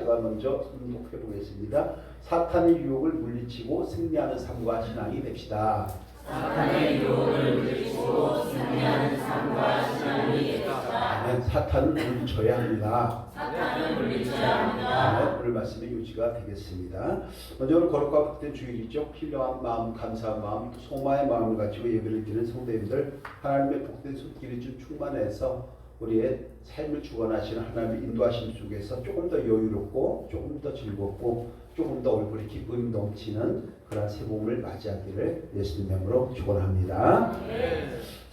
제가 먼저 선곡해 보겠습니다. 사탄의 유혹을 물리치고 승리하는 삶과 신앙이 됩시다. 사탄의 유혹을 물리치고 승리하는 삶과 신앙이 되겠다. 아멘. 사탄은 물리쳐야 합니다. 사탄은 물리쳐야 합니다. 아멘. 오늘 말씀의 유지가 되겠습니다. 먼저 오늘 거룩과 복된 주일이죠. 신령한 마음, 감사한 마음, 소마의 마음을 가지고 예배를 드리는 성도님들, 하나님의 복된 손길이 좀 충만해서 우리의 삶을 주관하시는 하나님의 인도하심 속에서 조금 더 여유롭고 조금 더 즐겁고 조금 더 얼굴에 기쁨이 넘치는 그런 새 봄을 맞이하기를 예수님 이름으로 축원합니다.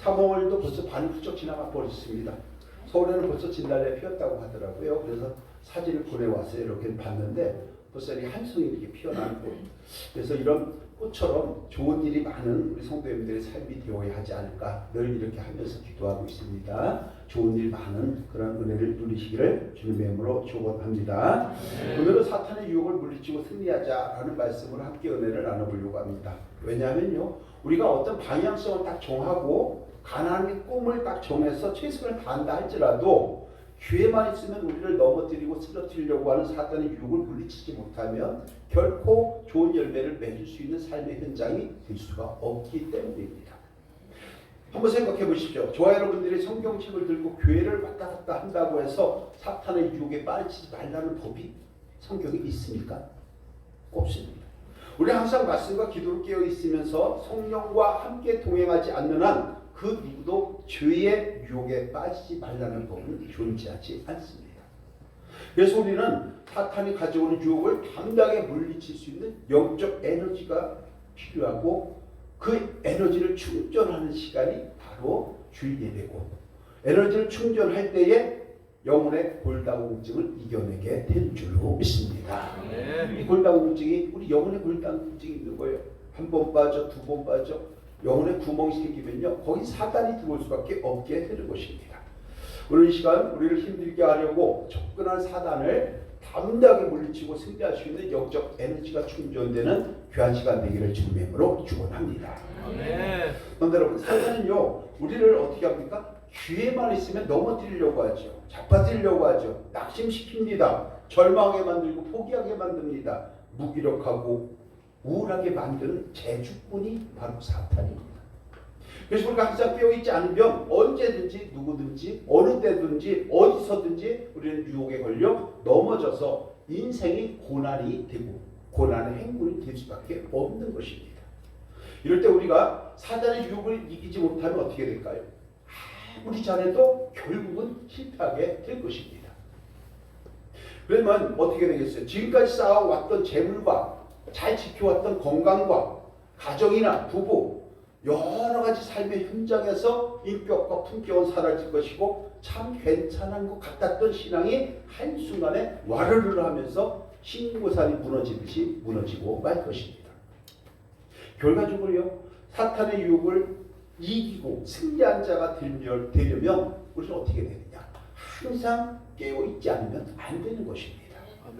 3월도 벌써 반이 훌쩍 지나가 버렸습니다. 서울에는 벌써 진달래 피었다고 하더라고요. 그래서 사진을 보내왔어요. 이렇게 봤는데 벌써 이 한 송이 이렇게 피어나는 꽃. 그래서 이런 꽃처럼 좋은 일이 많은 우리 성도님들의 삶이 되어야 하지 않을까 늘 이렇게 하면서 기도하고 있습니다. 좋은 일 많은 그런 은혜를 누리시기를 주님의 이름으로 축원합니다. 오늘은 사탄의 유혹을 물리치고 승리하자라는 말씀으로 함께 은혜를 나눠보려고 합니다. 왜냐하면요, 우리가 어떤 방향성을 딱 정하고 가나안의 꿈을 딱 정해서 최선을 다한다 할지라도 기회만 있으면 우리를 넘어뜨리고 쓰러뜨리려고 하는 사탄의 유혹을 물리치지 못하면 결코 좋은 열매를 맺을 수 있는 삶의 현장이 될 수가 없기 때문입니다. 한번 생각해 보십시오. 저와 여러분들이 성경책을 들고 교회를 왔다 갔다 한다고 해서 사탄의 유혹에 빠지지 말라는 법이 성경에 있습니까? 없습니다. 우리 항상 말씀과 기도로 깨어 있으면서 성령과 함께 동행하지 않는 한 그 누구도 죄의 유혹에 빠지지 말라는 법은 존재하지 않습니다. 그래서 우리는 사탄이 가져오는 유혹을 당당하게 물리칠 수 있는 영적 에너지가 필요하고 그 에너지를 충전하는 시간이 바로 주일 예배고, 에너지를 충전할 때에 영혼의 골다공증을 이겨내게 될 줄로 믿습니다. 이 골다공증이 우리 영혼의 골다공증이 있는 거예요. 한 번 빠져, 두 번 빠져, 영혼의 구멍이 생기면요, 거기 사단이 들어올 수밖에 없게 되는 것입니다. 오늘 이 시간 우리를 힘들게 하려고 접근한 사단을 담대하게 물리치고 승리할 수 있는 영적 에너지가 충전되는 귀한 시간 되기를 주님의 이름으로 축원합니다. 그런데 여러분, 사단은요, 우리를 어떻게 합니까? 기회만 있으면 넘어뜨리려고 하죠. 잡아뜨리려고 하죠. 낙심시킵니다. 절망하게 만들고 포기하게 만듭니다. 무기력하고 우울하게 만드는 재주꾼이 바로 사탄입니다. 그래서 우리가 항상 깨어있지 않으면 언제든지 누구든지 어느 때든지 어디서든지 우리는 유혹에 걸려 넘어져서 인생이 고난이 되고 고난의 행군이 될 수밖에 없는 것입니다. 이럴 때 우리가 사단의 유혹을 이기지 못하면 어떻게 될까요? 아무리 잘해도 결국은 실패하게 될 것입니다. 그러면 어떻게 되겠어요? 지금까지 쌓아왔던 재물과 잘 지켜왔던 건강과 가정이나 부부, 여러 가지 삶의 현장에서 인격과 품격은 사라질 것이고 참 괜찮은 것 같았던 신앙이 한순간에 와르르 하면서 신고산이 무너지듯이 무너지고 말 것입니다. 결과적으로요, 사탄의 유혹을 이기고 승리한 자가 되려면 우리는 어떻게 되느냐? 항상 깨어있지 않으면 안 되는 것입니다.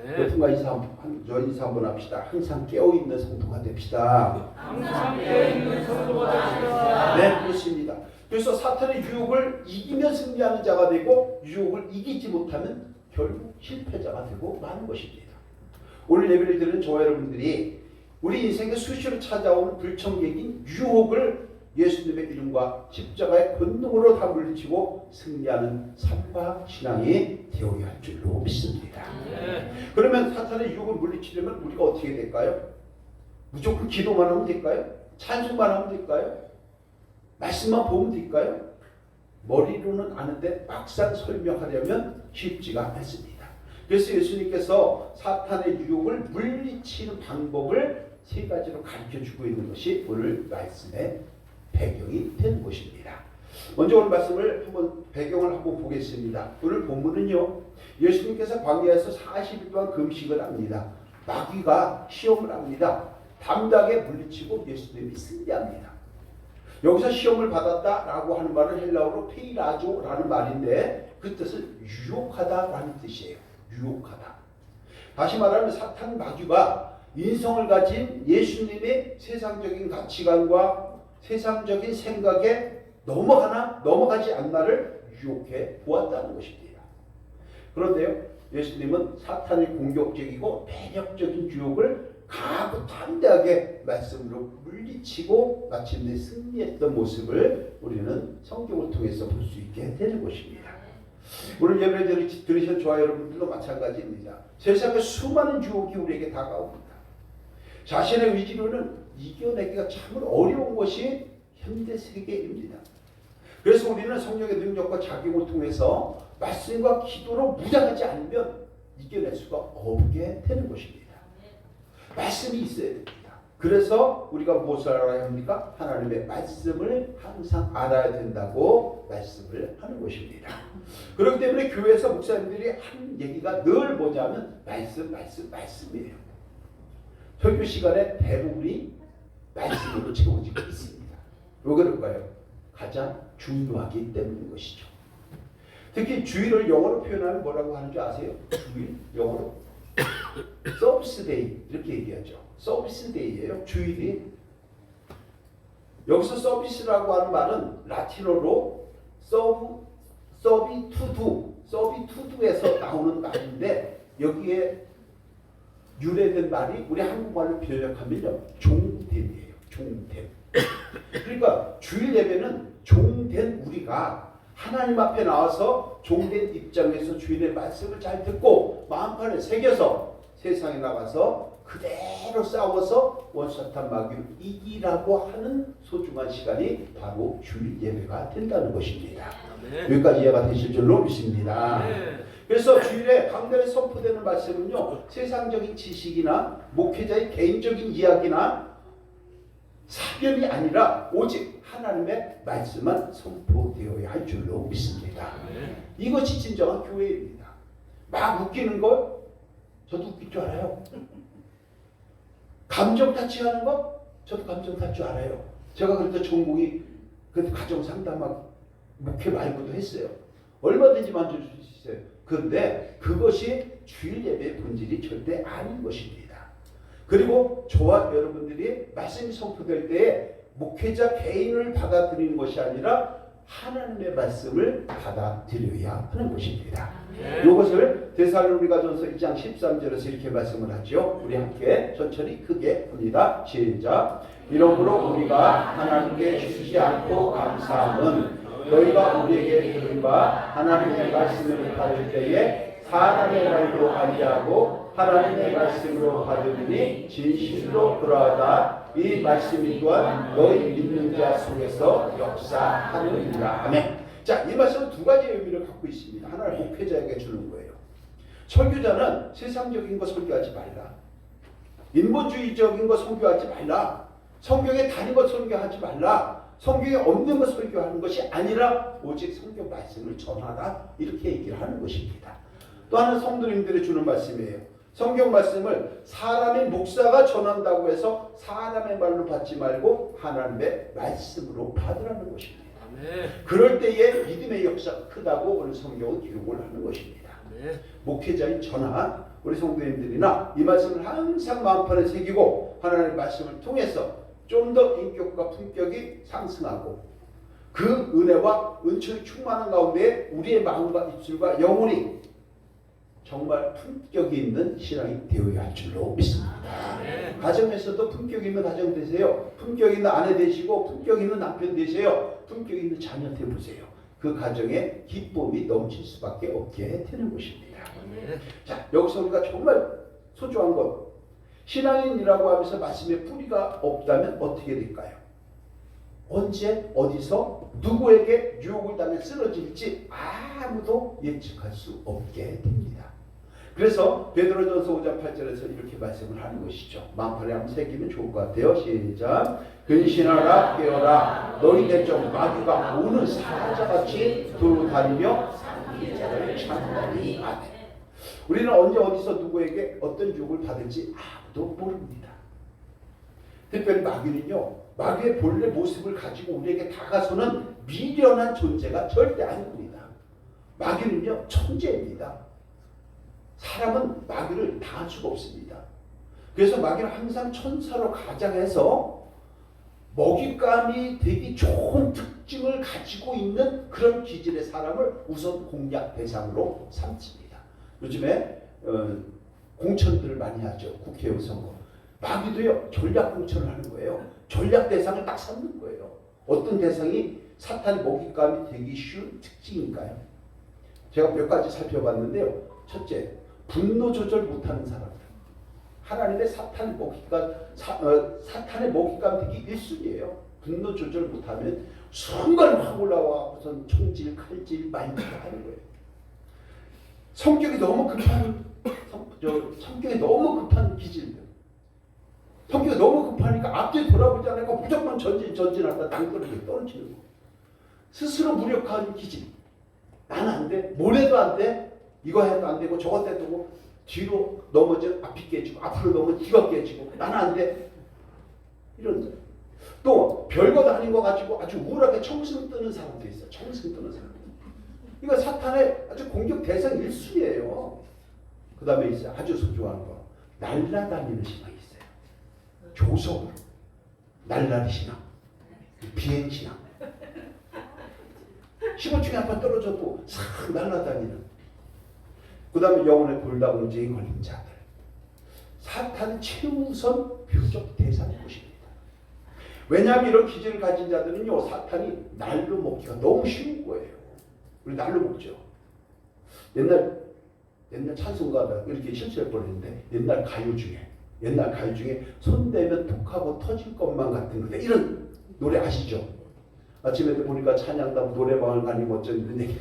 여러분과 인사 한번 합시다. 항상 깨어있는 성도가 됩시다. 항상 깨어있는 성도가 됩시다. 네, 그렇습니다. 그래서 사탄의 유혹을 이기면 승리하는 자가 되고 유혹을 이기지 못하면 결국 실패자가 되고 마는 것입니다. 오늘 예배를 드리는 저와 여러분들이 우리 인생에 수시로 찾아오는 불청객인 유혹을 예수님의 이름과 십자가의 권능으로 다 물리치고 승리하는 삶과 신앙이 되어야 할 줄로 믿습니다. 그러면 사탄의 유혹을 물리치려면 우리가 어떻게 될까요? 무조건 기도만 하면 될까요? 찬송만 하면 될까요? 말씀만 보면 될까요? 머리로는 아는데 막상 설명하려면 쉽지가 않습니다. 그래서 예수님께서 사탄의 유혹을 물리치는 방법을 세 가지로 가르쳐주고 있는 것이 오늘 말씀의 배경이 된 것입니다. 먼저 오늘 말씀을 배경을 한번 보겠습니다. 오늘 본문은요, 예수님께서 광야에서 40일 동안 금식을 합니다. 마귀가 시험을 합니다. 담대하게 물리치고 예수님이 승리합니다. 여기서 시험을 받았다라고 하는 말은 헬라어로 페이라조라는 말인데 그 뜻은 유혹하다라는 뜻이에요. 유혹하다. 다시 말하면 사탄 마귀가 인성을 가진 예수님의 세상적인 가치관과 세상적인 생각에 넘어가지 않나를 유혹해 보았다는 것입니다. 그런데요, 예수님은 사탄의 공격적이고 매력적인 유혹을 강하고 담대하게 말씀으로 물리치고 마침내 승리했던 모습을 우리는 성경을 통해서 볼 수 있게 되는 것입니다. 오늘 예배를 들으신 저와 여러분들도 마찬가지입니다. 세상에 수많은 유혹이 우리에게 다가옵니다. 자신의 의지로는 이겨내기가 참 어려운 것이 현대 세계입니다. 그래서 우리는 성령의 능력과 작용을 통해서 말씀과 기도로 무장하지 않으면 이겨낼 수가 없게 되는 것입니다. 말씀이 있어야 됩니다. 그래서 우리가 무엇을 알아야 합니까? 하나님의 말씀을 항상 알아야 된다고 말씀을 하는 것입니다. 그렇기 때문에 교회에서 목사님들이 하는 얘기가 늘 뭐냐면 말씀이에요. 설교 시간에 대부분이 말씀으로 채워지고 있습니다. 왜 그럴까요? 가장 중요하기 때문인 것이죠. 특히 주일을 영어로 표현하면 뭐라고 하는 줄 아세요? 주일 영어로 서비스 데이 이렇게 얘기하죠. 서비스 데이예요. 주일이. 여기서 서비스라고 하는 말은 라틴어로 서비투두에서 나오는 말인데 여기에 유래된 말이 우리 한국말로 번역하면요 종됨이에요. 종됨. 그러니까 주일 예배는 종된 우리가 하나님 앞에 나와서 종된 입장에서 주일의 말씀을 잘 듣고 마음판에 새겨서 세상에 나가서 그대로 싸워서 원수사탄 마귀를 이기라고 하는 소중한 시간이 바로 주일 예배가 된다는 것입니다. 여기까지 이해가 되실 줄로 믿습니다. 그래서 주일에 강단에 선포되는 말씀은요 세상적인 지식이나 목회자의 개인적인 이야기나 사변이 아니라 오직 하나님의 말씀만 선포되어야 할 줄로 믿습니다. 이것이 진정한 교회입니다. 막 웃기는 걸 저도 웃길 줄 알아요. 감정 타치하는 거 저도 감정 타치 알아요. 제가 그래도 전공이 가정 상담학 목회 말고도 했어요. 얼마든지 만져줄 수 있어요. 그런데 그것이 주일 예배의 본질이 절대 아닌 것입니다. 그리고 저와 여러분들이 말씀이 선포될 때에 목회자 개인을 받아들이는 것이 아니라 하나님의 말씀을 받아들여야 하는 것입니다. 이것을 데살로니가전서 2장 13절에서 이렇게 말씀을 하죠. 우리 함께 천천히 크게 합니다. 시작. 이러므로 우리가 하나님께 쉬지 않고 감사함은 너희가 우리에게 들은 바 하나님의 말씀을 받을 때에 사람의 말로 아니하고 하나님의 말씀으로 받으니 진실로 그러하다. 이 말씀이 또한 너희 믿는 자 속에서 역사하느니라. 아멘. 자, 이 말씀은 두 가지 의미를 갖고 있습니다. 하나는 목회자에게 주는 거예요. 설교자는 세상적인 거 설교하지 말라. 인본주의적인 거 설교하지 말라. 성경에 다른 거 설교하지 말라. 성경에 없는 거 설교하는 것이 아니라 오직 성경 말씀을 전하라. 이렇게 얘기를 하는 것입니다. 또 하나는 성도님들이 주는 말씀이에요. 성경 말씀을 사람의 목사가 전한다고 해서 사람의 말로 받지 말고 하나님의 말씀으로 받으라는 것입니다. 그럴 때에 믿음의 역사가 크다고 오늘 성경은 기록을 하는 것입니다. 목회자인 저나 우리 성도님들이나 이 말씀을 항상 마음판에 새기고 하나님의 말씀을 통해서 좀 더 인격과 품격이 상승하고 그 은혜와 은총이 충만한 가운데 우리의 마음과 입술과 영혼이 정말 품격이 있는 신앙이 되어야 할 줄로 믿습니다. 가정에서도 품격 있는 가정 되세요. 품격 있는 아내 되시고 품격 있는 남편 되세요. 품격 있는 자녀 되보세요. 그 가정에 기쁨이 넘칠 수밖에 없게 되는 것입니다. 자, 여기서 우리가 정말 소중한 것, 신앙인이라고 하면서 말씀에 뿌리가 없다면 어떻게 될까요? 언제 어디서 누구에게 유혹을 당해 쓰러질지 아무도 예측할 수 없게 됩니다. 그래서 베드로전서 5장 8절에서 이렇게 말씀을 하는 것이죠. 마음판에 한번 새기면 좋을 것 같아요. 시작. 근신하라 깨어라 너희 내적 마귀가 오는 사자같이 돌아다니며 상기자를 찾나니. 아멘. 우리는 언제 어디서 누구에게 어떤 유혹을 받을지 아무도 모릅니다. 특별히 마귀는요. 마귀의 본래 모습을 가지고 우리에게 다가서는 미련한 존재가 절대 아닙니다. 마귀는요. 천재입니다. 사람은 마귀를 당할 수가 없습니다. 그래서 마귀는 항상 천사로 가장해서 먹잇감이 되기 좋은 특징을 가지고 있는 그런 기질의 사람을 우선 공략 대상으로 삼습니다. 요즘에 공천들을 많이 하죠. 국회의원 선거. 마귀도요 전략 공천을 하는 거예요. 전략 대상을 딱 삼는 거예요. 어떤 대상이 사탄 먹잇감이 되기 쉬운 특징인가요? 제가 몇 가지 살펴봤는데요. 첫째, 분노 조절 못하는 사람들. 하나님의 사탄의 먹잇감 되기 1순위예요. 분노 조절 못하면 순간 확 올라와 우선 총질, 칼질, 말질 하는 거예요. 성격이 너무 급한 기질들. 성격이 너무 급하니까 앞뒤 돌아보지 않고 무조건 전진하다 낭떠러지게 떨어지는 거. 스스로 무력한 기질. 나는 안 돼. 뭐래도 안 돼. 이거 해도 안 되고 저거 해도 되고 뒤로 넘어져 앞이 깨지고 앞으로 넘어져 뒤가 깨지고 나는 안 돼. 이런 거예요. 또 별것 아닌 거 가지고 아주 우울하게 청승 뜨는 사람도 있어요. 청승 뜨는 사람. 이거 사탄의 아주 공격 대상 1순위예요. 그 다음에 있어요. 아주 소중한 거. 날라다니는 신앙이 있어요. 조석으로. 날라리 신앙. 비행 신앙. 15층에 한번 떨어져도 싹 날아다니는. 그 다음에 영혼의 골다공증에 걸린 자들. 사탄 최우선 표적 대상인 것입니다. 왜냐하면 이런 기질을 가진 자들은요, 사탄이 날로 먹기가 너무 쉬운 거예요. 우리 날로 먹죠. 옛날 찬송가가 이렇게 실수할 뻔했는데 옛날 가요 중에 손 대면 톡하고 터질 것만 같은 건데 이런 노래 아시죠? 아침에도 보니까 찬양단 노래방을 가니 어쩐 이런 얘기.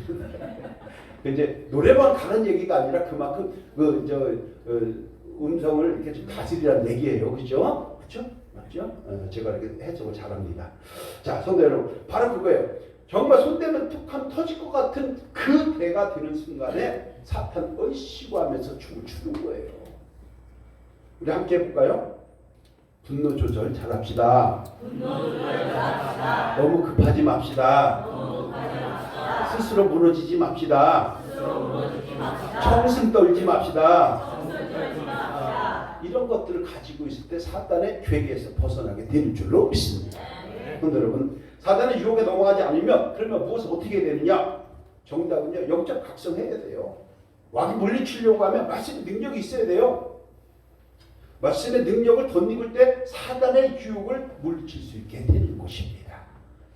이제 노래방 가는 얘기가 아니라 그만큼 음성을 이렇게 좀 다스리라는 얘기예요, 그렇죠? 그렇죠? 맞죠? 제가 이렇게 해석을 잘합니다. 자, 성도 여러분, 바로 그거예요. 정말 손 대면 툭하면 터질 것 같은 그 때가 되는 순간에 사탄 얼씨구 하면서 춤을 추는 거예요. 우리 함께 해볼까요? 분노 조절 잘합시다. 너무 급하지 맙시다. 스스로 무너지지 맙시다. 청승 떨지 맙시다. 이런 것들을 가지고 있을 때 사탄의 괴계에서 벗어나게 되는 줄로 믿습니다. 그런데 여러분, 사탄의 유혹에 넘어가지 않으면 그러면 무엇을 어떻게 해야 되느냐? 정답은요, 영적 각성해야 돼요. 왕이 물리치려고 하면 말씀의 능력이 있어야 돼요. 말씀의 능력을 덧입을 때 사단의 유혹을 물리칠 수 있게 되는 것입니다.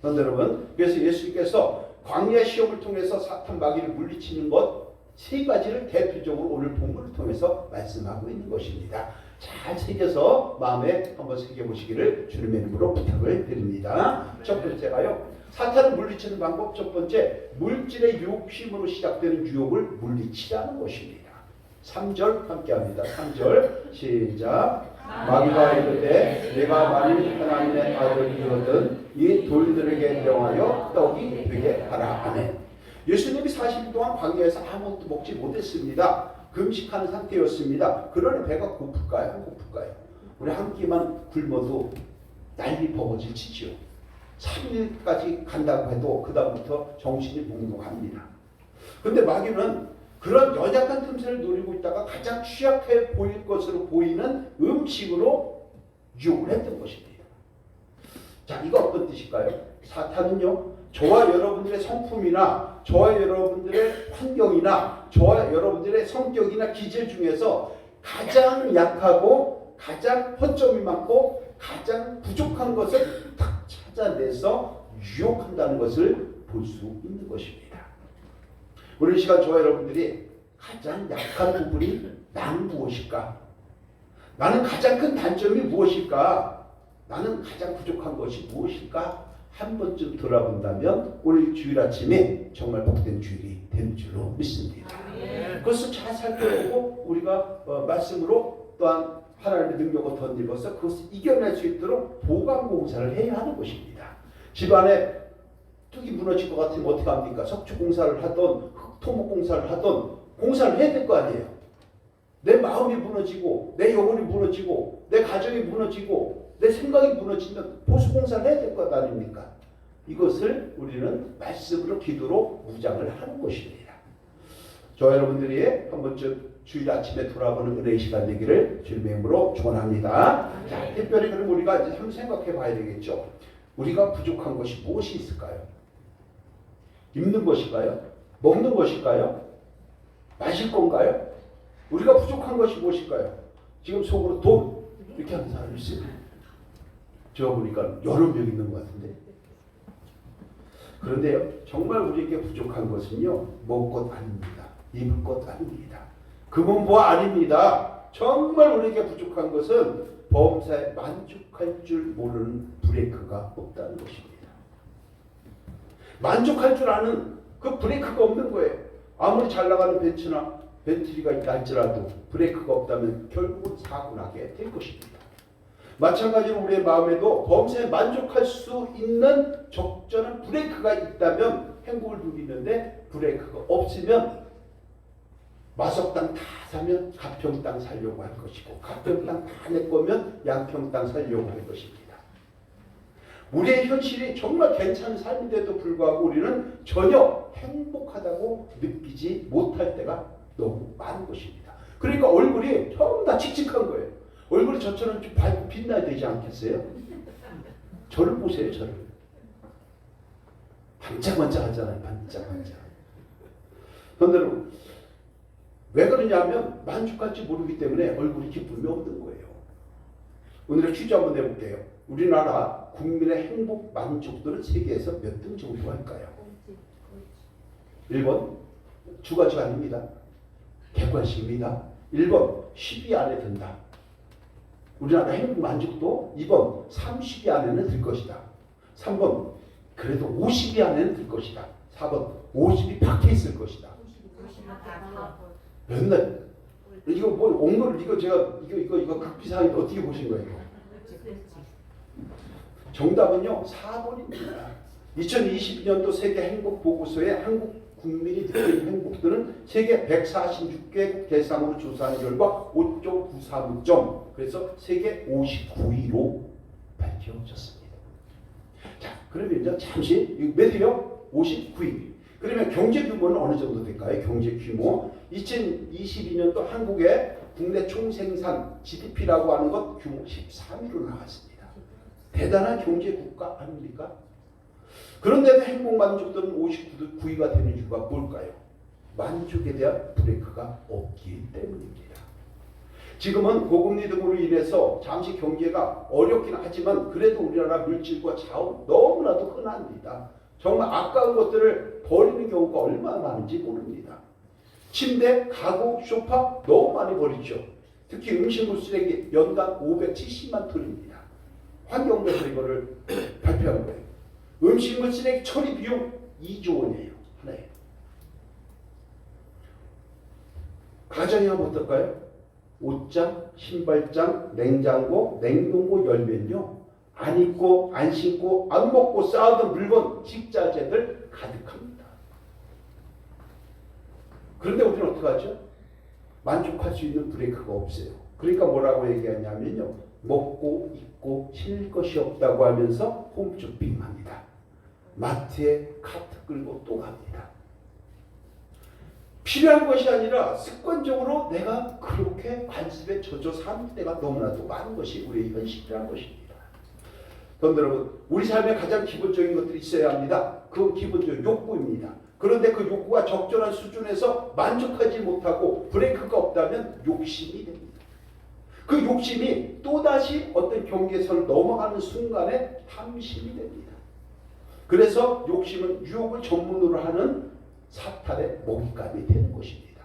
그런데 여러분, 그래서 예수님께서 광야 시험을 통해서 사탄 마귀를 물리치는 것 세 가지를 대표적으로 오늘 본문을 통해서 말씀하고 있는 것입니다. 잘 새겨서 마음에 한번 새겨보시기를 주님의 이름으로 부탁을 드립니다. 첫 번째가요, 사탄을 물리치는 방법. 첫 번째, 물질의 유혹심으로 시작되는 유혹을 물리치라는 것입니다. 3절 함께합니다. 3절 시작. 마귀가 이르되 내가 만일 하나님의 아들이거든 이 돌들에게 명하여 떡이 되게 하라. 아멘. 예수님이 40일 동안 광야에서 아무것도 먹지 못했습니다. 금식하는 상태였습니다. 그러니 배가 고플까요? 고플까요? 우리 한 끼만 굶어도 난리 버거질 치지요. 3일까지 간다고 해도 그 다음부터 정신이 몽롱합니다. 그런데 마귀는 그런 연약한 틈새를 노리고 있다가 가장 취약해 보일 것으로 보이는 음식으로 유혹을 했던 것입니다. 자, 이거 어떤 뜻일까요? 사탄은요, 저와 여러분들의 성품이나 저와 여러분들의 환경이나 저와 여러분들의 성격이나 기질 중에서 가장 약하고 가장 허점이 많고 가장 부족한 것을 딱 찾아내서 유혹한다는 것을 볼 수 있는 것입니다. 오늘 이 시간 저와 여러분들이 가장 약한 부분이 나는 무엇일까? 나는 가장 큰 단점이 무엇일까? 나는 가장 부족한 것이 무엇일까? 한 번쯤 돌아본다면 오늘 주일 아침에 정말 복된 주일이 되는 줄로 믿습니다. 그것을 잘 살펴보고 우리가 말씀으로 또한 하나님의 능력을 덧입어서 그것을 이겨낼 수 있도록 보강 공사를 해야 하는 것입니다. 집안에 뚝이 무너질 것 같으면 어떻게 합니까? 석축 공사를 하던 흙토목 공사를 하던 공사를 해야 될 거 아니에요. 내 마음이 무너지고 내 영혼이 무너지고 내 가정이 무너지고 내 생각이 무너지면 보수 공사를 해야 될 것 아닙니까? 이것을 우리는 말씀으로 기도로 무장을 하는 것입니다. 저 여러분들이 한 번쯤 주일 아침에 돌아보는 은혜의 시간 되기를 주님의 이름으로 축원합니다. 자, 특별히 그럼 우리가 이제 한번 생각해 봐야 되겠죠. 우리가 부족한 것이 무엇이 있을까요? 입는 것일까요? 먹는 것일까요? 마실 건가요? 우리가 부족한 것이 무엇일까요? 지금 속으로 돈 이렇게 하는 사람이 있어요. 제가 보니까 여러 명 있는 것 같은데. 그런데 정말 우리에게 부족한 것은요, 먹을 것 아닙니다. 입을 것 아닙니다. 금은보 아닙니다. 정말 우리에게 부족한 것은 범사에 만족할 줄 모르는 브레이크가 없다는 것입니다. 만족할 줄 아는 그 브레이크가 없는 거예요. 아무리 잘 나가는 벤츠가 있다 할지라도 브레이크가 없다면 결국은 사고 나게 될 것입니다. 마찬가지로 우리의 마음에도 범사에 만족할 수 있는 적절한 브레이크가 있다면 행복을 누리는데, 브레이크가 없으면 마석 땅 다 사면 가평 땅 살려고 할 것이고, 가평 땅 다 내 거면 양평 땅 살려고 할 것입니다. 우리의 현실이 정말 괜찮은 삶인데도 불구하고 우리는 전혀 행복하다고 느끼지 못할 때가 너무 많은 것입니다. 그러니까 얼굴이 전부 다 칙칙한 거예요. 얼굴이 저처럼 좀 밝고 빛나야 되지 않겠어요? 저를 보세요, 저를. 반짝반짝 하잖아요, 반짝반짝. 그런데 왜 그러냐면 만족할지 모르기 때문에 얼굴이 기쁨이 없는 거예요. 오늘의 퀴즈 한번 내볼게요. 우리나라 국민의 행복 만족도는 세계에서 몇 등 정도 할까요? 1번 주가지가 아닙니다. 객관식입니다. 1번 10위 안에 든다. 우리나라 행복 만족도 2번 30위 안에는 들 것이다. 3번 그래도 50위 안에는 들 것이다. 4번 50위 밖에 있을 것이다. 맨날 이거 뭐 옹노를 이거 제가 이거 극비사항인데 어떻게 보신 거예요? 정답은요 4번입니다. 2022년도 세계 행복 보고서에 한국 국민이 느끼는 행복들은 세계 146개국 대상으로 조사한 결과 5.93점, 그래서 세계 59위로 밝혀졌습니다. 자, 그러면 이제 잠시 몇 위요? 59위. 그러면 경제 규모는 어느 정도 될까요? 경제 규모 2022년도 한국의 국내 총생산 GDP라고 하는 것 규모 13위로 나왔습니다. 대단한 경제 국가 아닙니까? 그런데도 행복 만족도는 59위가 되는 이유가 뭘까요? 만족에 대한 브레이크가 없기 때문입니다. 지금은 고금리 등으로 인해서 잠시 경제가 어렵긴 하지만 그래도 우리나라 물질과 자원 너무나도 흔합니다. 정말 아까운 것들을 버리는 경우가 얼마나 많은지 모릅니다. 침대, 가구, 소파 너무 많이 버리죠. 특히 음식물 쓰레기 연간 570만 톤입니다. 환경부에서 이거를 발표한 거예요. 음식물 쓰레기 처리 비용 2조 원이에요. 하나에. 가정이 하면 어떨까요? 옷장, 신발장, 냉장고, 냉동고 열면요. 안 입고, 안 신고, 안 먹고 쌓아둔 물건, 식자재들 가득합니다. 그런데 우리는 어떻게 하죠? 만족할 수 있는 브레이크가 없어요. 그러니까 뭐라고 얘기하냐면요. 먹고, 입고, 신을 것이 없다고 하면서 홈쇼핑합니다. 마트에 카트 끌고 또 갑니다. 필요한 것이 아니라 습관적으로 내가 그렇게 관습에 젖어 사는 때가 너무나도 많은 것이 우리의 현실이라는 것입니다. 그런데 여러분, 우리 삶에 가장 기본적인 것들이 있어야 합니다. 그건 기본적인 욕구입니다. 그런데 그 욕구가 적절한 수준에서 만족하지 못하고 브레이크가 없다면 욕심이 됩니다. 그 욕심이 또다시 어떤 경계선을 넘어가는 순간에 탐심이 됩니다. 그래서 욕심은 유혹을 전문으로 하는 사탄의 먹잇감이 되는 것입니다.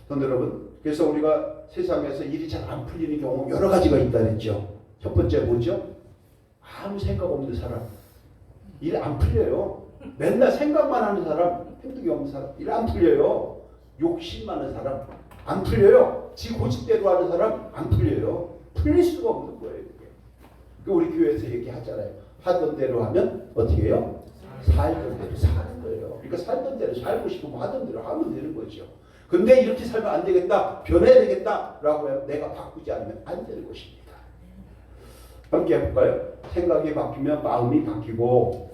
그런데 여러분, 그래서 우리가 세상에서 일이 잘 안 풀리는 경우 여러 가지가 있다 그랬죠. 첫 번째 뭐죠? 아무 생각 없는 사람. 일 안 풀려요. 맨날 생각만 하는 사람, 행동이 없는 사람, 일 안 풀려요. 욕심 많은 사람, 안 풀려요. 지 고집대로 하는 사람, 안 풀려요. 풀릴 수가 없는 거예요. 이게. 우리 교회에서 얘기하잖아요. 하던 대로 하면 어떻게 해요? 살던 대로 사는 거예요. 그러니까 살던 대로 살고 싶으면 하던 대로 하면 되는 거죠. 근데 이렇게 살면 안 되겠다, 변해야 되겠다라고 해서 내가 바꾸지 않으면 안 되는 것입니다. 함께 해볼까요? 생각이 바뀌면 마음이 바뀌고,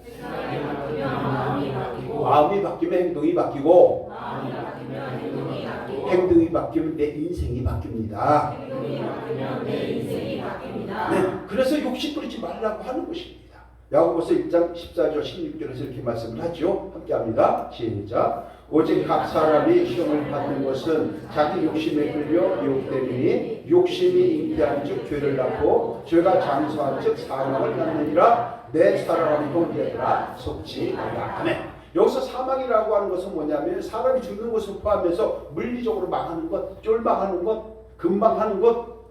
마음이 바뀌면 행동이 바뀌고, 행동이 바뀌면 내 인생이 바뀝니다. 네, 그래서 욕심 부리지 말라고 하는 것입니다. 야고보서 1장 14절 16절에서 이렇게 말씀을 하죠. 함께 합니다. 시작. 오직 각 사람이 시험을 받는 것은 자기 욕심에 끌려 유혹되니 욕심이 잉태한 즉 죄를 낳고 죄가 장수한 즉 사망을 낳느니라. 내 사랑하는 형제들아 속지 말라. 아멘. 여기서 사망이라고 하는 것은 뭐냐면 사람이 죽는 것을 포함해서 물리적으로 망하는 것, 쫄망하는 것, 금방 하는 것,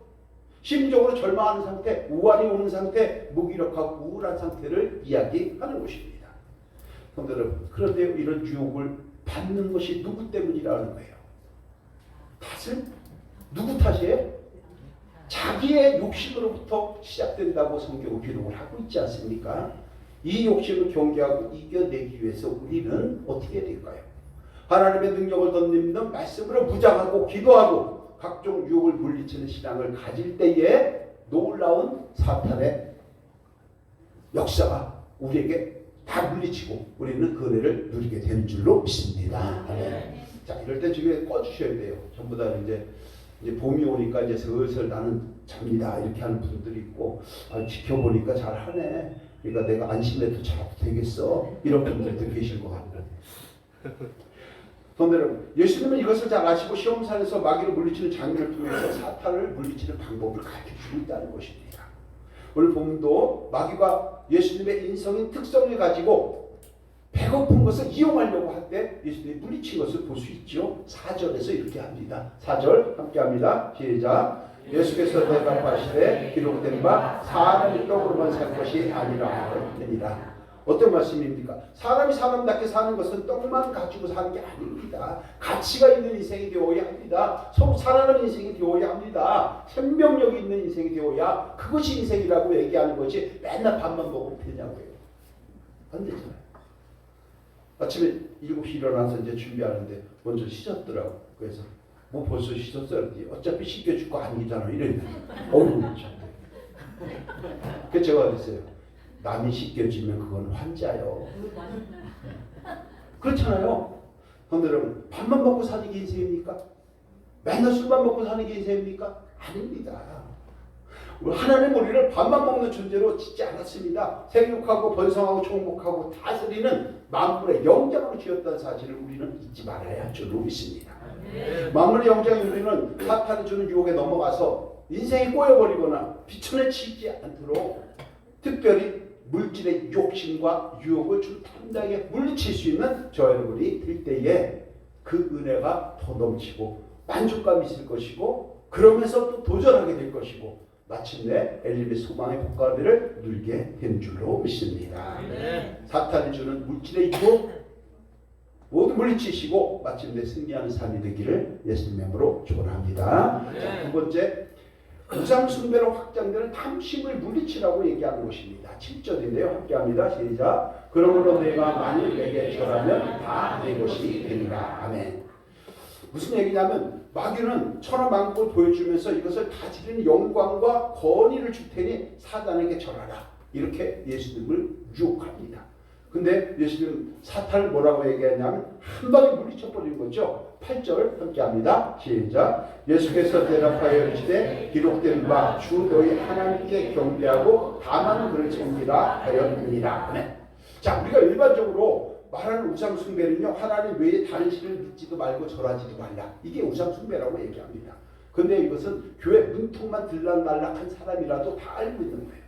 심리적으로 절망하는 상태, 우환이 오는 상태, 무기력하고 우울한 상태를 이야기하는 것입니다. 성도들, 그런데 이런 유혹을 받는 것이 누구 때문이라는 거예요? 탓은 누구 탓이에요? 자기의 욕심으로부터 시작된다고 성경은 기록을 하고 있지 않습니까? 이 욕심을 경계하고 이겨내기 위해서 우리는 어떻게 해야 될까요? 하나님의 능력을 덧입는 말씀으로 무장하고 기도하고 각종 유혹을 물리치는 신앙을 가질 때에 놀라운 사탄의 역사가 우리에게 다 물리치고 우리는 그 은혜를 누리게 되는 줄로 믿습니다. 자, 이럴 때 주위에 꺼주셔야 돼요. 전부 다 이제 봄이 오니까 이제 슬슬 나는 잡니다 이렇게 하는 분들이 있고, 지켜보니까 잘하네. 그러니까 내가 안심해도 잘하고 되겠어. 이런 분들도 계실 것 같아요. 여러분, 예수님은 이것을 잘 아시고 시험산에서 마귀를 물리치는 장면을 통해서 사탄을 물리치는 방법을 가르쳐주고 있다는 것입니다. 오늘 본문도 마귀가 예수님의 인성인 특성을 가지고 배고픈 것을 이용하려고 할 때 예수님이 물리친 것을 볼 수 있죠. 4절에서 이렇게 합니다. 4절 함께 합니다. 시작. 예수께서 대답하시되 기록된 바 사람이 떡으로만 살 것이 아니라 하느니라. 어떤 말씀입니까? 사람이 사람답게 사는 것은 떡만 가지고 사는 게 아닙니다. 가치가 있는 인생이 되어야 합니다. 서로 살아가는 인생이 되어야 합니다. 생명력이 있는 인생이 되어야 그것이 인생이라고 얘기하는 거지 맨날 밥만 먹으면 되냐고요. 안 되잖아요. 아침에 7시 일어나서 이제 준비하는데 먼저 씻었더라고. 그래서 뭐 벌써 씻었어요? 어차피 씻겨줄 거 아니잖아. 이래. 어우 참. 그래서 제가 그랬어요. 남이 씻겨주면 그건 환자요. 그렇잖아요. 그런데 여러분, 밥만 먹고 사는 게 인생입니까? 맨날 술만 먹고 사는 게 인생입니까? 아닙니다. 하나님 우리를 밥만 먹는 존재로 짓지 않았습니다. 생육하고 번성하고 총복하고 다스리는 만물의 영장으로 지었다는 사실을 우리는 잊지 말아야 할 줄로 믿습니다. 만물의 영장이 우리는 사탄이 주는 유혹에 넘어가서 인생이 꼬여버리거나 비천해치지 않도록 특별히 물질의 욕심과 유혹을 좀 당당하게 물리칠 수 있는 저 여러분이 될 때에 그 은혜가 더 넘치고 만족감이 있을 것이고, 그러면서 또 도전하게 될 것이고, 마침내 엘림의 소망의 복가를 누리게 된 줄로 믿습니다. 사탄이 주는 물질의 유혹 모두 물리치시고 마침내 승리하는 삶이 되기를 예수님의 이름으로 축원합니다. 두 번째, 우상 숭배로 확장되는 탐심을 물리치라고 얘기하는 것입니다. 7절인데요. 함께합니다. 시작. 그러므로 내가 만일 내게 절하면 다 내 것이 되리라. 아멘. 무슨 얘기냐면 마귀는 천하만국을 보여주면서 이것을 다스리는 영광과 권위를 줄 테니 사단에게 절하라. 이렇게 예수님을 유혹합니다. 근데 예수님 사탄을 뭐라고 얘기하냐면 한 방에 물리쳐버린 거죠. 8절 함께합니다. 시작. 예수께서 대답하여 이르시되 기록된 바 주 너희 하나님께 경배하고 다만 그를 섬기라 하였느니라. 아멘. 자, 우리가 일반적으로 말하는 우상 숭배는요, 하나님 외에 다른 신을 믿지도 말고 절하지도 말라. 이게 우상 숭배라고 얘기합니다. 근데 이것은 교회 문턱만 들락날락한 사람이라도 다 알고 있는 거예요.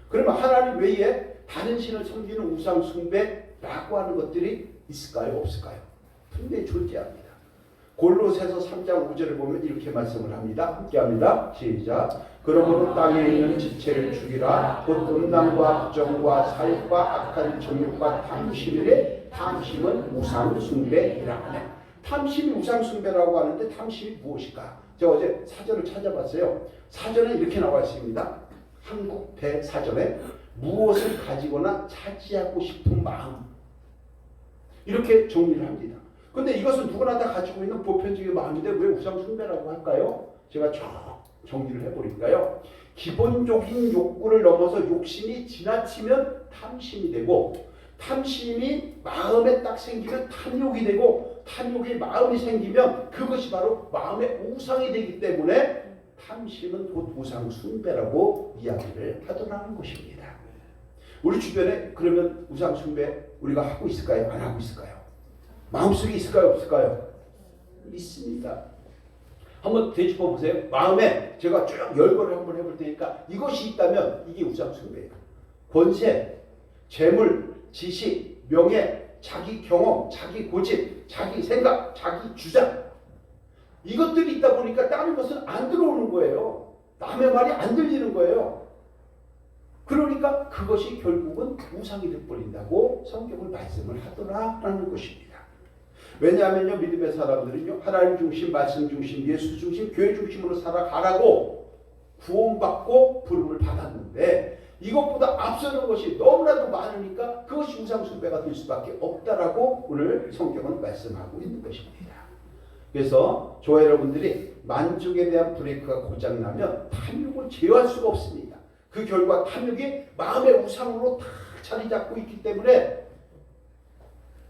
그러면 하나님 외에 다른 신을 섬기는 우상 숭배라고 하는 것들이 있을까요? 없을까요? 분명히 존재합니다. 골로새서 3장 5절을 보면 이렇게 말씀을 합니다. 함께합니다. 시작. 그러므로 땅에 있는 지체를 죽이라. 곧 음란과 부정과 사욕과 악한 정욕과 탐심이래. 탐심은 우상 숭배이라. 탐심이 우상 숭배라고 하는데 탐심이 무엇일까? 제가 어제 사전을 찾아봤어요. 사전에 이렇게 나와 있습니다. 한국 대사전에 무엇을 가지거나 차지하고 싶은 마음, 이렇게 정리를 합니다. 근데 이것은 누구나 다 가지고 있는 보편적인 마음인데 왜 우상 숭배라고 할까요? 제가 정리를 해버릴까요? 기본적인 욕구를 넘어서 욕심이 지나치면 탐심이 되고, 탐심이 마음에 딱 생기면 탐욕이 되고, 탐욕이 마음이 생기면 그것이 바로 마음의 우상이 되기 때문에 탐심은 곧 우상 숭배라고 이야기를 하더라는 것입니다. 우리 주변에 그러면 우상 숭배 우리가 하고 있을까요? 안 하고 있을까요? 마음속에 있을까요? 없을까요? 있습니다. 한번 되짚어 보세요. 마음에 제가 쭉 열거를 한번 해볼 테니까 이것이 있다면 이게 우상숭배예요. 권세, 재물, 지식, 명예, 자기 경험, 자기 고집, 자기 생각, 자기 주장, 이것들이 있다 보니까 다른 것은 안 들어오는 거예요. 남의 말이 안 들리는 거예요. 그러니까 그것이 결국은 우상이 되어버린다고 성경은 말씀을 하더라라는 것입니다. 왜냐하면요, 믿음의 사람들은요, 하나님 중심, 말씀 중심, 예수 중심, 교회 중심으로 살아가라고 구원받고 부름을 받았는데 이것보다 앞서는 것이 너무나도 많으니까 그것이 우상숭배가 될 수밖에 없다라고 오늘 성경은 말씀하고 있는 것입니다. 그래서 저와 여러분들이 만족에 대한 브레이크가 고장나면 탐욕을 제어할 수가 없습니다. 그 결과 탐욕이 마음의 우상으로 다 자리 잡고 있기 때문에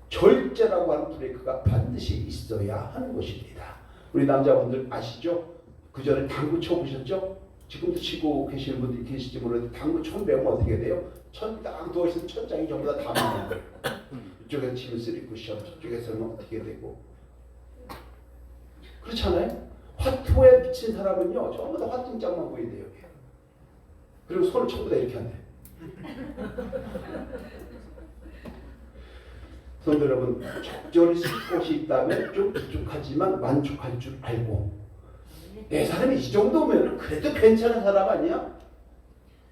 절제라고 하는 브레이크가 반드시 있어야 하는 것입니다. 우리 남자분들 아시죠? 그 전에 당구 쳐보셨죠? 지금도 치고 계시는 분들이 계실지 모르는데 당구 처음 배우면 어떻게 돼요? 딱 누워있으면 천장이 전부 다 담는 거예요. 이쪽에서 치면 쓰리 쿠션, 저쪽에서는 어떻게 되고. 그렇잖아요? 화투에 미친 사람은요, 전부 다 화통장만 보인대요. 그리고 손을 전부 다 이렇게 한대. 성도 여러분, 적절히 쓸 곳이 있다면 좀 부족하지만 만족할 줄 알고, 내 사람이 이 정도면 그래도 괜찮은 사람 아니야?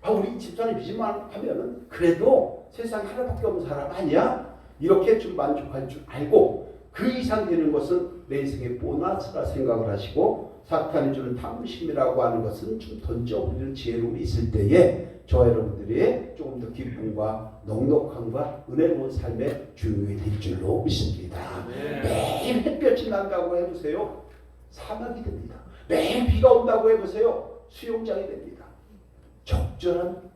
우리 집사님 믿음만 하면은 그래도 세상에 하나밖에 없는 사람 아니야? 이렇게 좀 만족할 줄 알고, 그 이상 되는 것은 내 인생의 보너스라 생각을 하시고, 사탄이 주는 탐심이라고 하는 것은 좀 던져버리는 지혜로움이 있을 때에 저와 여러분들이 조금 더 기쁨과 넉넉함과 은혜로운 삶의 주인공이 될 줄로 믿습니다. 매일 햇볕이 난다고 해보세요. 사막이 됩니다. 매일 비가 온다고 해보세요. 수영장이 됩니다. 적절한,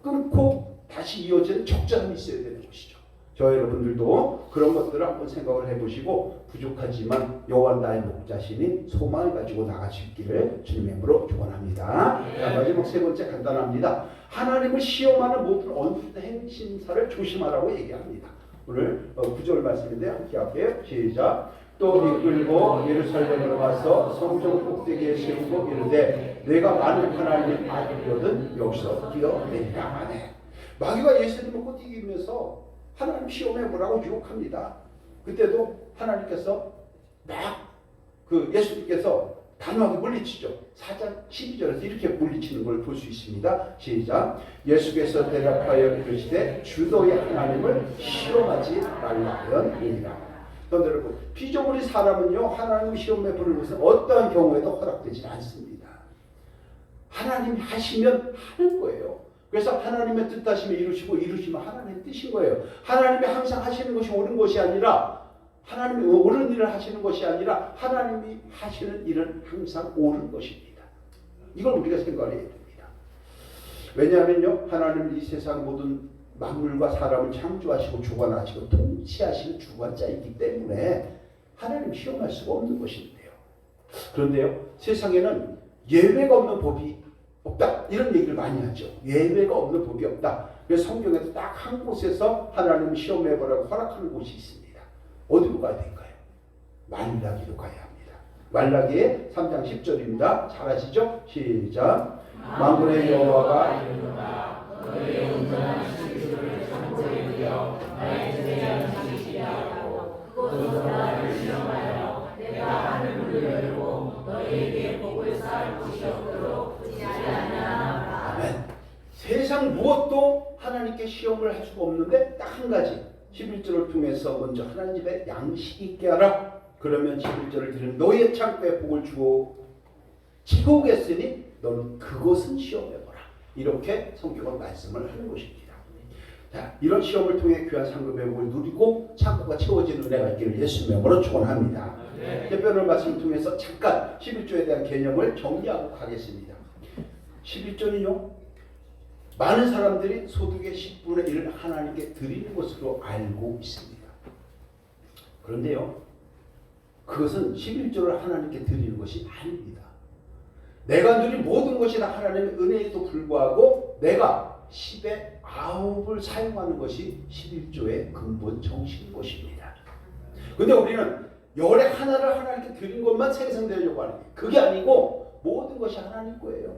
끊고 다시 이어지는 적절함이 있어야 되는 것이죠. 저와 여러분들도 그런 것들을 한번 생각을 해보시고, 부족하지만 여호와 나의 목자시니 소망을 가지고 나갈 수 있기를 주님의 이름으로 축원합니다. 마지막 세 번째 간단합니다. 하나님을 시험하는 모든 언행 심사를 조심하라고 얘기합니다. 오늘 9절 말씀인데 함께 할게요. 시작. 또 이끌고 예루살렘으로 가서 성전 꼭대기에 세우고 이르되 내가 만일 하나님의 아들이거든 여기서 뛰어내리라 하네. 마귀가 예수님을 꼭 이기면서 하나님 시험해보라고 유혹합니다. 그때도 하나님께서 예수님께서 단호하게 물리치죠. 4장 12절에서 이렇게 물리치는 걸 볼 수 있습니다. 시작. 예수께서 대답하여 이르시되 주도의 하나님을 시험하지 말라 하였느니라. 그런데 여러분, 피조물의 사람은요, 하나님 시험에 부르는 것은 어떠한 경우에도 허락되지 않습니다. 하나님이 하시면 하는 거예요. 그래서 하나님의 뜻하시면 이루시고 이루시면 하나님의 뜻인 거예요. 하나님이 항상 하시는 것이 옳은 것이 아니라, 하나님이 옳은 일을 하시는 것이 아니라 하나님이 하시는 일은 항상 옳은 것입니다. 이걸 우리가 생각해야 됩니다. 왜냐하면요, 하나님은 이 세상 모든 만물과 사람을 창조하시고 주관하시고 통치하시는 주관자이기 때문에 하나님 시험할 수가 없는 것인데요. 그런데요, 세상에는 예외가 없는 법이 없다, 이런 얘기를 많이 하죠. 예외가 없는 법이 없다. 그래서 성경에도 딱 한 곳에서 하나님 시험해보라고 허락하는 곳이 있습니다. 어디로 가야 될까요? 말라기로 가야 합니다. 말라기의 3장 10절입니다. 잘 아시죠? 시작. 만군의 여호와가 너의 온전한 실수를 참고해 두어 나의 제대한 상식이라고 그것으로 나를 시험하여 내가 하늘을 열고 너희에게 복을 쌓을 곳이 없도록 그지 않냐. 아멘. 세상 무엇도 하나님께 시험을 할 수가 없는데 딱 한 가지, 11절을 통해서 먼저 하나님 집에 양식 있게 하라. 그러면 11절을 들은 너의 창고에 복을 주고 채우겠으니 너는 그것은 시험해보라. 이렇게 성경은 말씀을 하는 것입니다. 자, 이런 시험을 통해 귀한 상급의 복을 누리고 창고가 채워지는 은혜가 있기를 예수님의 이름으로 축원합니다. 대표를 말씀을 통해서 잠깐 11조에 대한 개념을 정리하고 가겠습니다. 11조는요, 많은 사람들이 소득의 10분의 1을 하나님께 드리는 것으로 알고 있습니다. 그런데요, 그것은 11조를 하나님께 드리는 것이 아닙니다. 내가 누린 모든 것이 다 하나님의 은혜에도 불구하고 내가 10의 9을 사용하는 것이 11조의 근본 정신인 것입니다. 근데 우리는 열의 하나를 하나님께 드린 것만 생성되려고 하는 게 그게 아니고 모든 것이 하나님 거예요.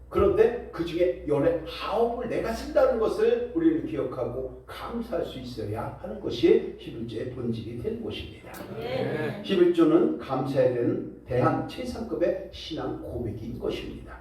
그런데 그 중에 열의 아홉을 내가 쓴다는 것을 우리는 기억하고 감사할 수 있어야 하는 것이 11조의 본질이 되는 것입니다. 11조는 감사에 대한 최상급의 신앙 고백인 것입니다.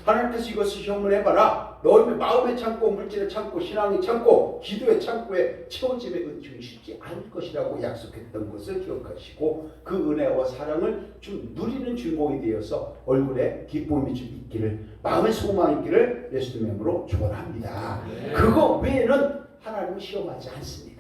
하나님께서 이것을 시험을 해봐라. 너희 마음에 참고 물질에 참고 신앙에 참고 기도에 참고에 채워짐의 은총이 쉽지 않을 것이라고 약속했던 것을 기억하시고 그 은혜와 사랑을 좀 누리는 주인공이 되어서 얼굴에 기쁨이 좀 있기를 마음의 소망이 있기를 예수님의 이름으로 축원합니다. 그거 외에는 하나님을 시험하지 않습니다.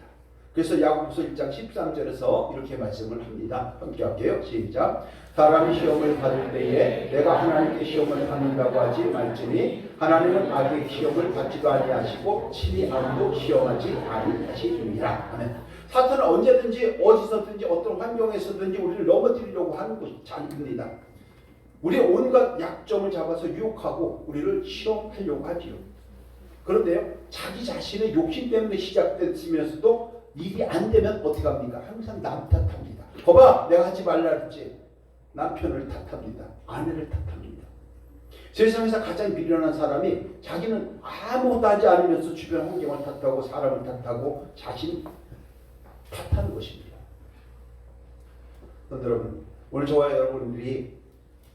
그래서 야고보서 1장 13절에서 이렇게 말씀을 합니다. 함께 할게요. 시작. 사람이 시험을 받을 때에 내가 하나님께 시험을 받는다고 하지 말지니 하나님은 악의 시험을 받지도 아니하시고 친히 아무도 시험하지 아니하시느니라. 아멘. 사탄은 언제든지 어디서든지 어떤 환경에서든지 우리를 넘어뜨리려고 하는 것이 잘입니다. 우리의 온갖 약점을 잡아서 유혹하고 우리를 시험하려고 하지요. 그런데요, 자기 자신의 욕심 때문에 시작됐으면서도 일이 안 되면 어떻게 합니까? 항상 남 탓합니다. 거봐, 내가 하지 말라 했지. 남편을 탓합니다. 아내를 탓합니다. 세상에서 가장 미련한 사람이 자기는 아무것도 하지 않으면서 주변 환경을 탓하고 사람을 탓하고 자신 탓하는 것입니다. 여러분, 오늘 저와 여러분들이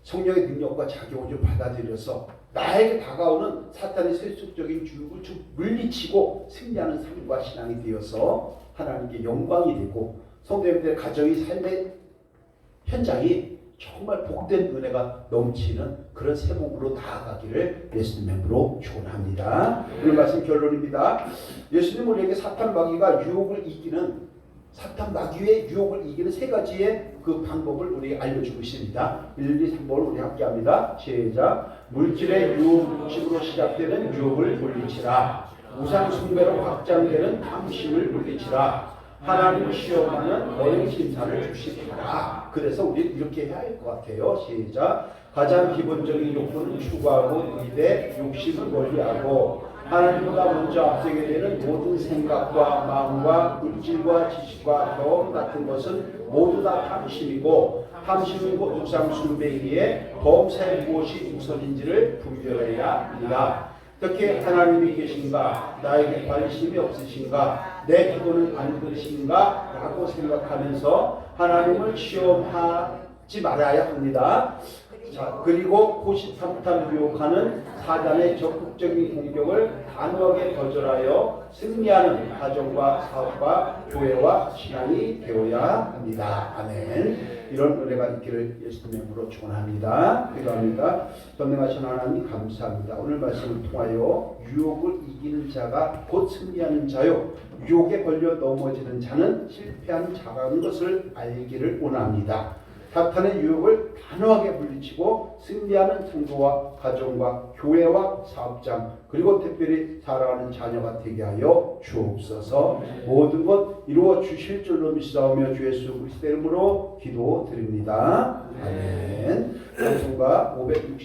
성령의 능력과 자격을 좀 받아들여서 나에게 다가오는 사탄의 세속적인 유혹을 좀 물리치고 승리하는 삶과 신앙이 되어서 하나님께 영광이 되고 성도님들의 가정의 삶의 현장이 정말 복된 은혜가 넘치는 그런 세복으로 나아가기를 예수님의 이름으로 축원합니다. 오늘 말씀 결론입니다. 예수님 우리에게 사탄 마귀가 유혹을 이기는 사탄 마귀의 유혹을 이기는 세 가지의 그 방법을 우리에게 알려주고 있습니다. 1, 2, 3번 우리 함께 합니다. 시작. 물질의 유혹으로 시작되는 유혹을 물리치라. 우상 숭배로 확장되는 탐심을 물리치라. 하나님을 시험하는 너의 심사를 주시하라. 그래서 우리 이렇게 해야 할 것 같아요. 시작. 가장 기본적인 욕구는 추구하고 의대 욕심을 멀리하고 하나님보다 먼저 앞서게 되는 모든 생각과 마음과 물질과 지식과 경험 같은 것은 모두 다 탐심이고 탐심은 곧 우상 숭배이기에 범사에 무엇이 우선인지를 분별해야 합니다. 어떻게 하나님이 계신가? 나에게 관심이 없으신가? 내 기도는 안 들으신가? 라고 생각하면서 하나님을 시험하지 말아야 합니다. 자, 그리고 호시탐탐 유혹하는 사단의 적극적인 공격을 단호하게 거절하여 승리하는 가정과 사업과 교회와 신앙이 되어야 합니다. 아멘. 이런 은혜가 있기를 예수님의 이름으로 축원합니다. 기도합니다. 전능하신 하나님 감사합니다. 오늘 말씀을 통하여 유혹을 이기는 자가 곧 승리하는 자요, 유혹에 걸려 넘어지는 자는 실패한 자라는 것을 알기를 원합니다. 사탄의 유혹을 단호하게 물리치고 승리하는 성도와 가정과 교회와 사업장 그리고 특별히 사랑하는 자녀가 되게 하여 주옵소서. 모든 것 이루어 주실 줄로 믿사오며 주 예수 그리스도의 이름으로 기도드립니다. 아멘. 방송가 560